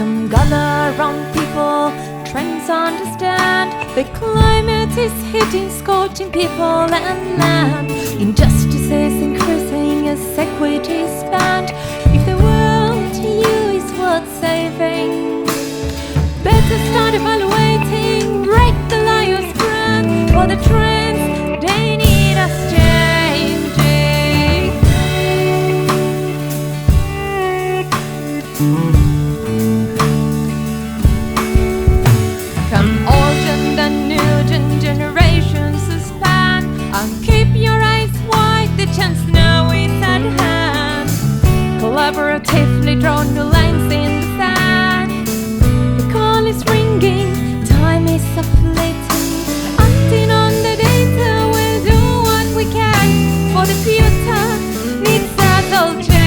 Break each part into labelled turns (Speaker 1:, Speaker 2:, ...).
Speaker 1: Come gather round people, trends understand. The climate is hitting, scorching people and land. Injustice is increasing as equity spanned. If the world to you is worth saving, better start evaluating. Break the liar's brand. For the trends, they need us changing. Come old and the new generations span, and keep your eyes wide, the chance now is at hand. Collaboratively draw new lines in the sand. The call is ringing, time is fleeting. Acting on the data, we'll do what we can. For the future needs us all changing.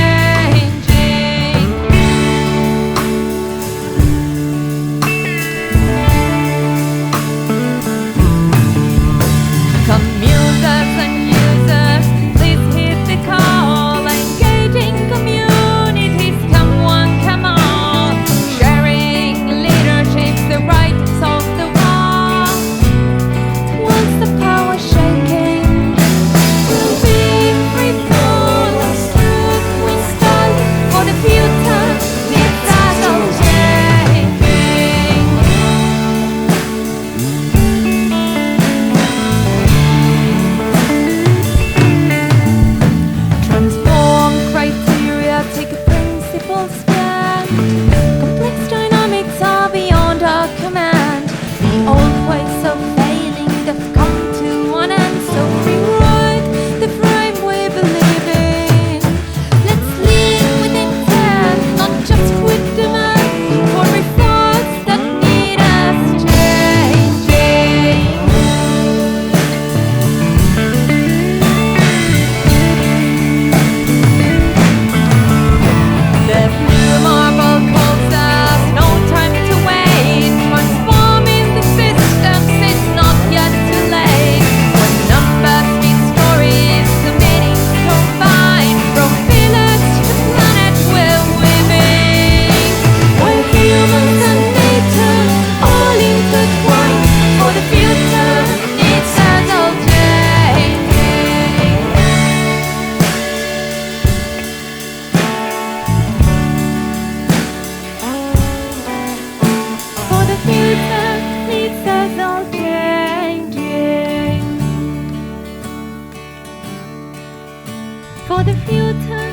Speaker 1: Commuters and users, please hit the call. Engaging communities, come one, come all. Sharing leadership's the right to solve the war. Once the power shaking, we'll be free, full of truth we stand. For the future needs us all changing. Transform criteria, take a principle stand. Complex dynamics are beyond our command. The old ways of failing, they've come to an end. So rewrite the frame we believe in. Let's lead with intent, not just with demand. For reforms that need us changing. The blue marble calls us, no time to wait. Transforming the systems, it's not yet too late. When numbers meet stories, the meanings combine. From village to planet we're living. We're humans and nature, all intertwined. For the future needs us all changing. For the future needs us all changing. For the future